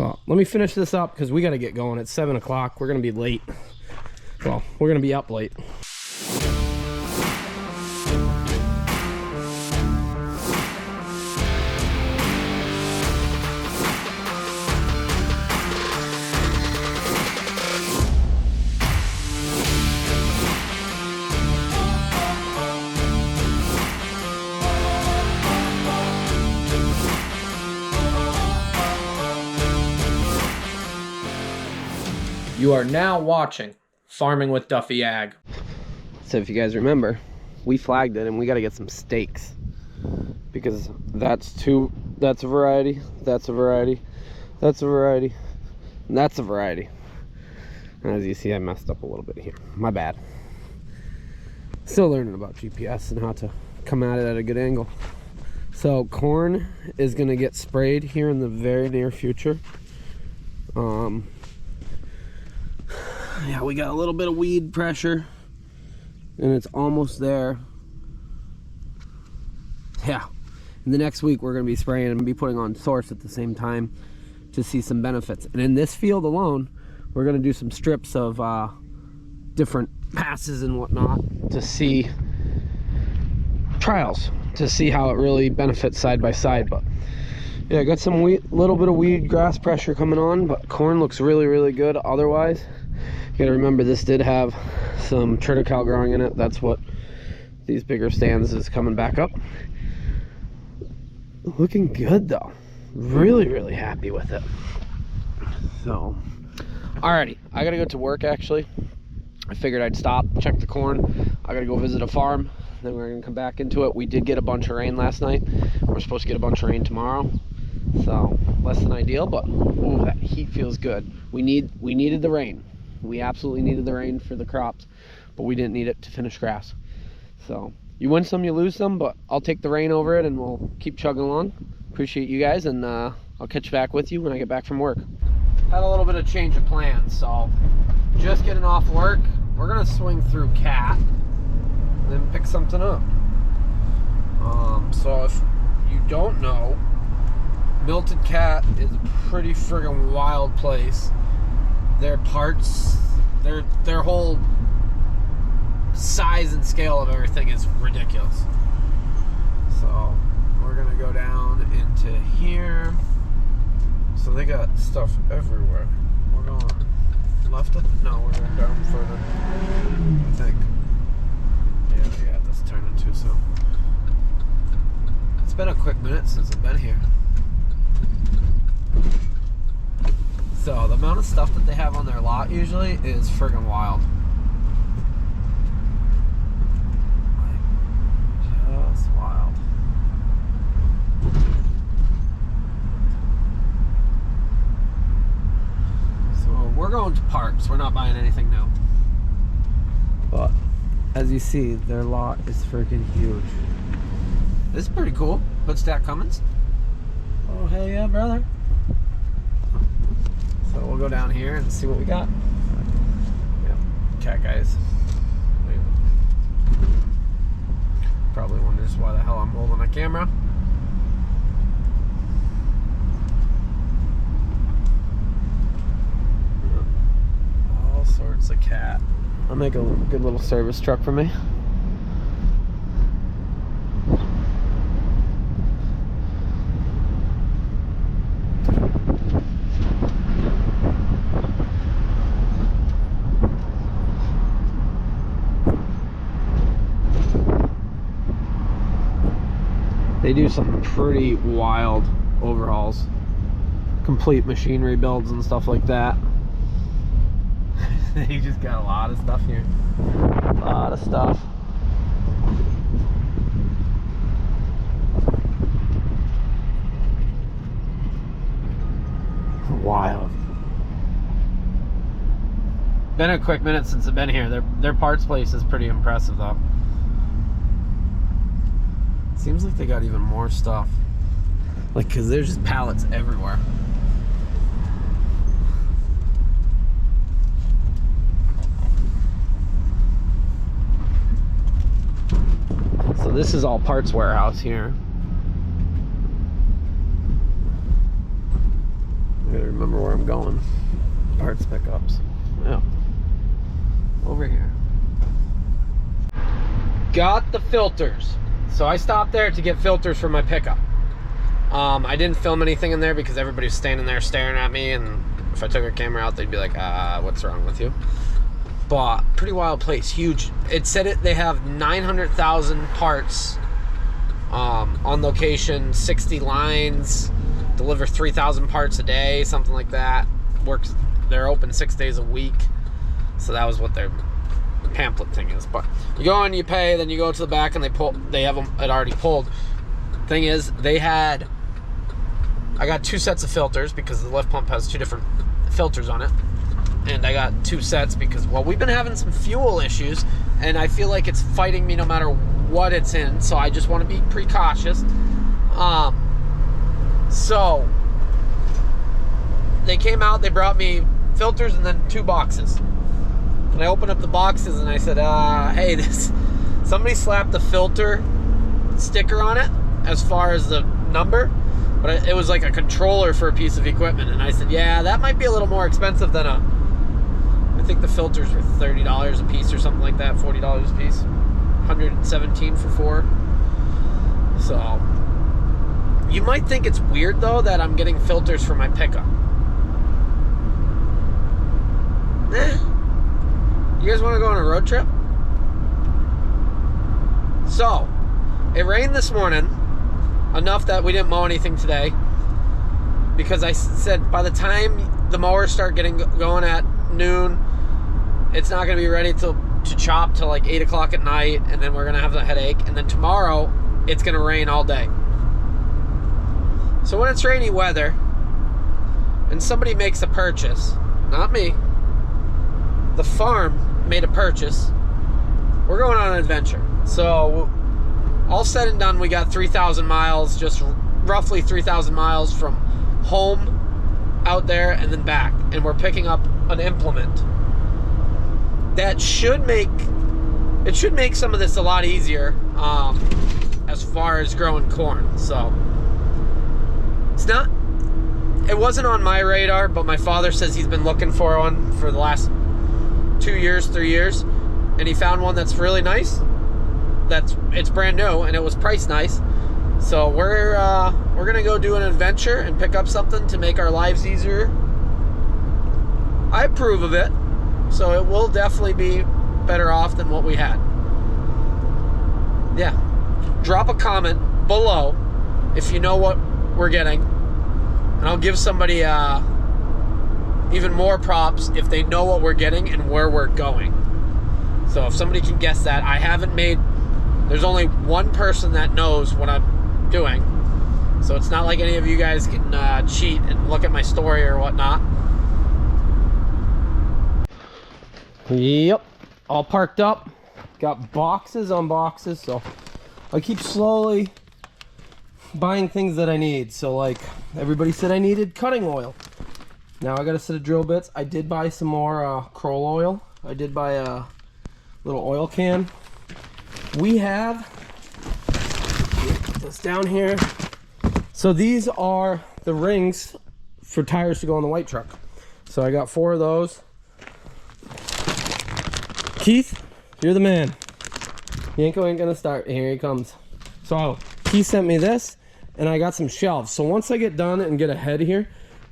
Well, let me finish this up because we got to get going. It's 7 o'clock. We're going to be late. Well, we're going to be up late. You are now watching Farming with Duffy Ag. So if you guys remember, we flagged it and we got to get some steaks because that's a variety, that's a variety, that's a variety, and that's a variety. And as you see, I messed up a little bit here. My bad. Still learning about GPS and how to come at it at a good angle. So corn is going to get sprayed here in the very near future. Yeah, we got a little bit of weed pressure and it's almost there. Yeah, in the next week we're going to be spraying and be putting on Source at the same time to see some benefits. And in this field alone, we're going to do some strips of different passes and whatnot to see trials, to see how it really benefits side by side. But yeah, I got some little bit of weed grass pressure coming on, but corn looks really, really good otherwise. You gotta remember this did have some triticale growing in it. That's what these bigger stands is coming back up. Looking good though. Really, really happy with it. So, alrighty, I gotta go to work actually. I figured I'd stop, check the corn. I gotta go visit a farm, then we're gonna come back into it. We did get a bunch of rain last night. We're supposed to get a bunch of rain tomorrow. So, less than ideal, but ooh, that heat feels good. We needed the rain. We absolutely needed the rain for the crops, but we didn't need it to finish grass. So you win some, you lose some, but I'll take the rain over it and we'll keep chugging along. Appreciate you guys, and I'll catch back with you when I get back from work. Had a little bit of change of plans, so just getting off work, we're gonna swing through Cat, then pick something up. So if you don't know, Milton Cat is a pretty friggin' wild place. Their parts, their whole size and scale of everything is ridiculous. So we're gonna go down into here. So they got stuff everywhere. We're going left? No, we're going down further, I think. Yeah, they got this turn into, so. It's been a quick minute since I've been here. So the amount of stuff that they have on their lot usually is friggin' wild. Like, just wild. So we're going to parks. We're not buying anything new. But as you see, their lot is friggin' huge. This is pretty cool. Hoodstack Cummins. Oh hell yeah, brother. So we'll go down here and see what we got. Yeah, cat guys. Probably wonders why the hell I'm holding a camera. All sorts of cat. I'll make a good little service truck for me. They do some pretty wild overhauls, complete machine rebuilds and stuff like that. They just got a lot of stuff here. A lot of stuff. Wild. Been a quick minute since I've been here. Their parts place is pretty impressive though. Seems like they got even more stuff. Like, cause there's just pallets everywhere. So this is all parts warehouse here. I gotta remember where I'm going. Parts pickups. Yeah. Over here. Got the filters. So I stopped there to get filters for my pickup. I didn't film anything in there because everybody was standing there staring at me, and if I took a camera out, they'd be like, what's wrong with you? But pretty wild place, huge. It said they have 900,000 parts on location, 60 lines, deliver 3,000 parts a day, something like that. They're open 6 days a week. So that was what their pamphlet thing is. But you go and you pay, then you go to the back and they have them, it already pulled. Thing is, I got 2 sets of filters because the lift pump has 2 different filters on it. And I got 2 sets because, well, we've been having some fuel issues, and I feel like it's fighting me no matter what it's in, so I just want to be precautious. So they came out, they brought me filters and then 2 boxes. And I opened up the boxes and I said, hey, somebody slapped the filter sticker on it as far as the number, but it was like a controller for a piece of equipment. And I said, yeah, that might be a little more expensive than I think the filters were $30 a piece or something like that, $40 a piece, $117 for 4. So you might think it's weird though that I'm getting filters for my pickup. You guys want to go on a road trip? So it rained this morning enough that we didn't mow anything today, because I said by the time the mowers start getting going at noon, it's not going to be ready to chop till like 8 o'clock at night, and then we're going to have a headache, and then tomorrow it's going to rain all day. So when it's rainy weather and somebody makes a purchase, not me, the farm made a purchase, we're going on an adventure. So all said and done, we got 3,000 miles, just roughly 3,000 miles from home out there and then back, and we're picking up an implement that should make some of this a lot easier as far as growing corn. So it wasn't on my radar, but my father says he's been looking for one for the last 2 years, 3 years, and he found one that's really nice. It's brand new and it was priced nice. So we're gonna go do an adventure and pick up something to make our lives easier. I approve of it, so it will definitely be better off than what we had. Yeah, drop a comment below if you know what we're getting, and I'll give somebody even more props if they know what we're getting and where we're going. So if somebody can guess that, there's only one person that knows what I'm doing, so it's not like any of you guys can cheat and look at my story or whatnot. Yep, all parked up, got boxes on boxes, so I keep slowly buying things that I need. So like everybody said I needed cutting oil, now I got a set of drill bits. I did buy some more Kroll oil. I did buy a little oil can. We have this down here. So these are the rings for tires to go on the white truck. So I got 4 of those. Keith, you're the man. Yanko ain't gonna start. Here he comes. So he sent me this, and I got some shelves. So once I get done and get ahead here,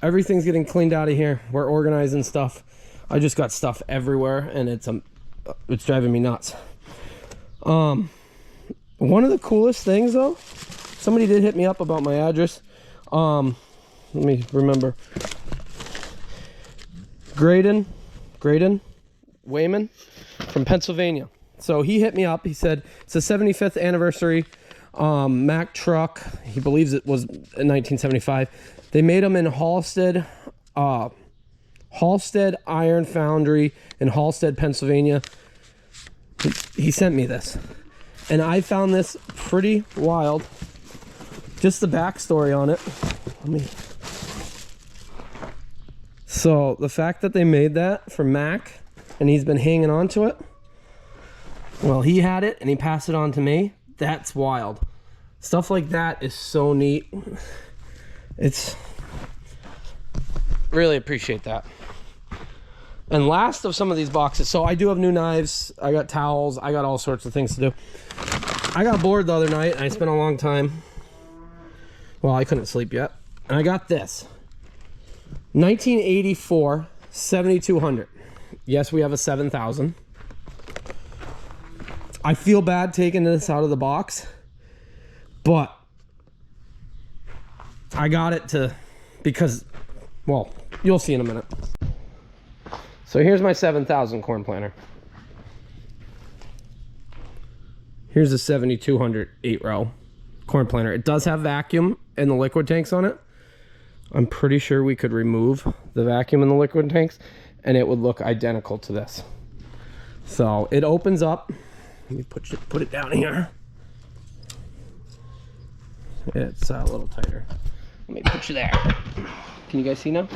everything's getting cleaned out of here. We're organizing stuff. I just got stuff everywhere, and it's driving me nuts. One of the coolest things though, somebody did hit me up about my address. Let me remember. Graydon Wayman from Pennsylvania. So he hit me up. He said it's the 75th anniversary Mack truck. He believes it was in 1975. They made them in Halstead Iron Foundry in Halstead, Pennsylvania. He sent me this, and I found this pretty wild. Just the backstory on it. So the fact that they made that for Mac, and he's been hanging on to it. Well, he had it and he passed it on to me. That's wild. Stuff like that is so neat. Really appreciate that. And last of some of these boxes, so I do have new knives, I got towels, I got all sorts of things to do. I got bored the other night and I spent a long time, well, I couldn't sleep yet, and I got this 1984 7200. Yes, we have a 7000. I feel bad taking this out of the box, but I got it to, because, well, you'll see in a minute. So here's my 7000 corn planter. Here's a 7200 8-row corn planter. It does have vacuum and the liquid tanks on it. I'm pretty sure we could remove the vacuum and the liquid tanks and it would look identical to this. So it opens up. Let me put it down here. It's a little tighter. Let me put you there. Can you guys see now?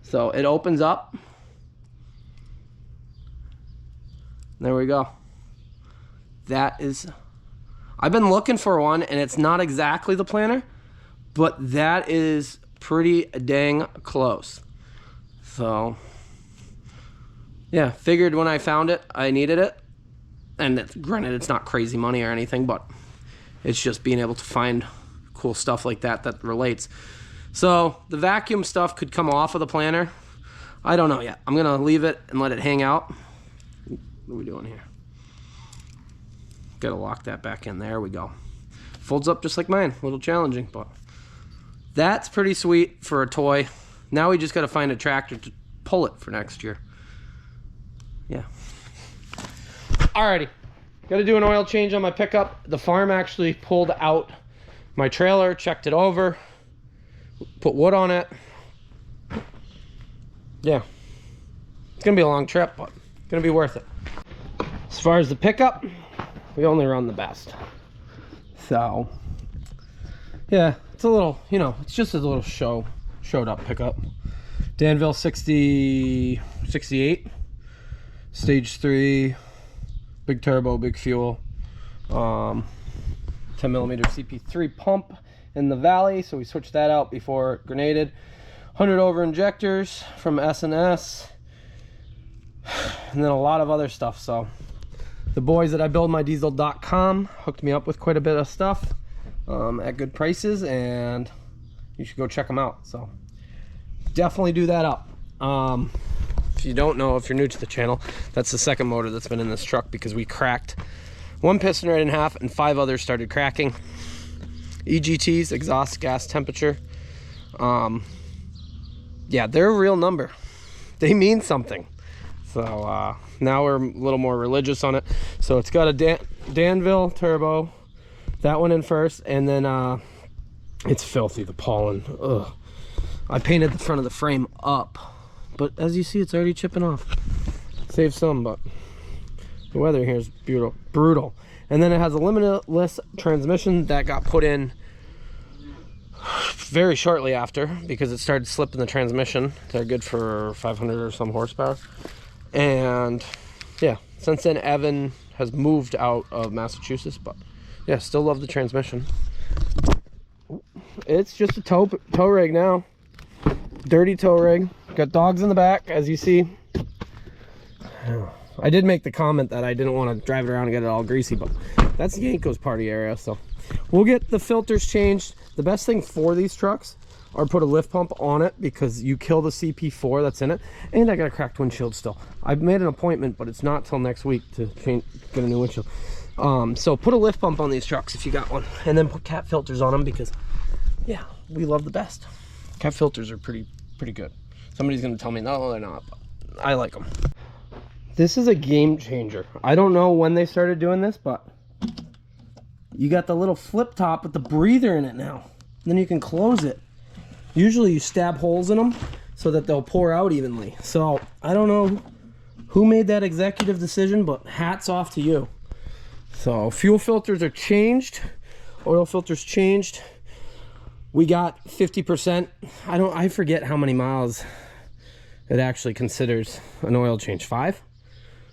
So it opens up. There we go. That is, I've been looking for one and it's not exactly the planter, but that is pretty dang close. So yeah, figured when I found it, I needed it. And granted, it's not crazy money or anything, but it's just being able to find cool stuff like that that relates. So the vacuum stuff could come off of the planter. I don't know yet. I'm gonna leave it and let it hang out. What are we doing here? Gotta lock that back in. There we go. Folds up just like mine. A little challenging, but that's pretty sweet for a toy. Now we just gotta find a tractor to pull it for next year. Yeah. Alrighty. Gotta do an oil change on my pickup. The farm actually pulled out my trailer, checked it over, put wood on it. Yeah. It's gonna be a long trip, but it's gonna be worth it. As far as the pickup, we only run the best. So, yeah, it's a little, you know, it's just a little showed up pickup. Danville 68, stage 3, big turbo, big fuel, 10mm CP3 pump in the valley, so we switched that out before it grenaded. 100 over injectors from S&S, and then a lot of other stuff. So the boys at ibuildmydiesel.com hooked me up with quite a bit of stuff at good prices, and you should go check them out. So definitely do that up. If you don't know, if you're new to the channel, that's the second motor that's been in this truck because we cracked one piston right in half and 5 others started cracking. EGTs, exhaust gas temperature. Yeah, they're a real number. They mean something. So now we're a little more religious on it. So it's got a Danville turbo, that one in first, and then it's filthy, the pollen. Ugh. I painted the front of the frame up, but as you see, it's already chipping off. Saved some, but the weather here is brutal. And then it has a limitless transmission that got put in very shortly after because it started slipping the transmission. They're good for 500 or some horsepower. And yeah, since then Evan has moved out of Massachusetts, but yeah, still love the transmission. It's just a tow rig now. Dirty tow rig. Got dogs in the back, as you see. I did make the comment that I didn't want to drive it around and get it all greasy, but that's Yanko's party area, so we'll get the filters changed. The best thing for these trucks are put a lift pump on it because you kill the CP4 that's in it. And I got a cracked windshield still. I've made an appointment, but it's not till next week to get a new windshield. So put a lift pump on these trucks if you got one, and then put cat filters on them because, yeah, we love the best. Cat filters are pretty good. Somebody's gonna tell me, no, they're not, but I like them. This is a game changer. I don't know when they started doing this, but you got the little flip top with the breather in it now. Then you can close it. Usually you stab holes in them so that they'll pour out evenly. So I don't know who made that executive decision, but hats off to you. So fuel filters are changed, oil filters changed. We got 50%. I forget how many miles it actually considers an oil change. 5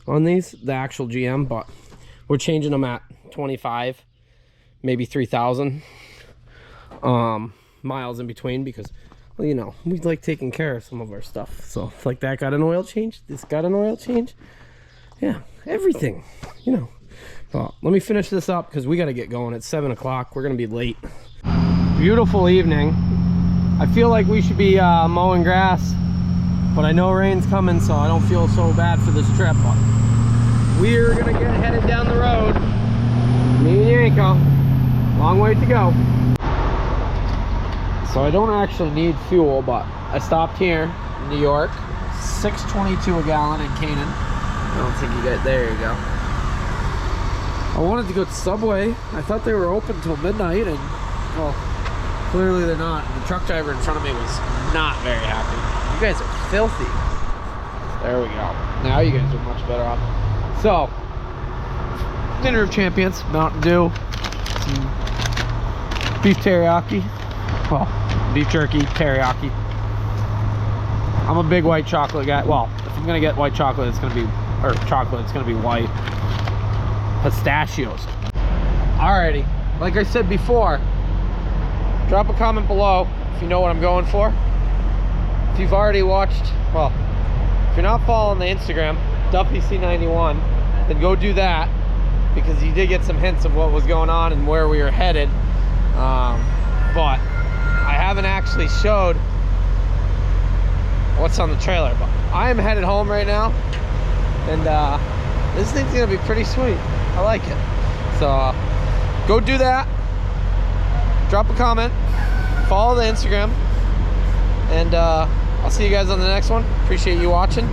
on these, the actual GM, but we're changing them at 25, maybe 3,000 miles in between because well, you know, we like taking care of some of our stuff. So like that got an oil change, this got an oil change. Yeah, everything, you know. Well, let me finish this up because we got to get going. It's 7 o'clock. We're going to be late. Beautiful evening. I feel like we should be mowing grass, but I know rain's coming, so I don't feel so bad for this trip. But we're going to get headed down the road. Me and Yanko. Long way to go. So I don't actually need fuel, but I stopped here in New York. $6.22 a gallon in Canaan. I don't think you got, there you go. I wanted to go to Subway. I thought they were open till midnight, and well, clearly they're not. The truck driver in front of me was not very happy. You guys are filthy. There we go. Now you guys are much better off. So, dinner of champions, Mountain Dew, some beef teriyaki. Well, beef jerky, teriyaki. I'm a big white chocolate guy. Well, if I'm gonna get white chocolate, it's gonna be, or chocolate, it's gonna be white. Pistachios. Alrighty, like I said before, drop a comment below if you know what I'm going for. If you've already watched, well, if you're not following the Instagram, Duffy C91, then go do that, because you did get some hints of what was going on and where we were headed. But I haven't actually showed what's on the trailer, but I am headed home right now, and this thing's gonna be pretty sweet. I like it. So go do that, drop a comment, follow the Instagram, and I'll see you guys on the next one. Appreciate you watching.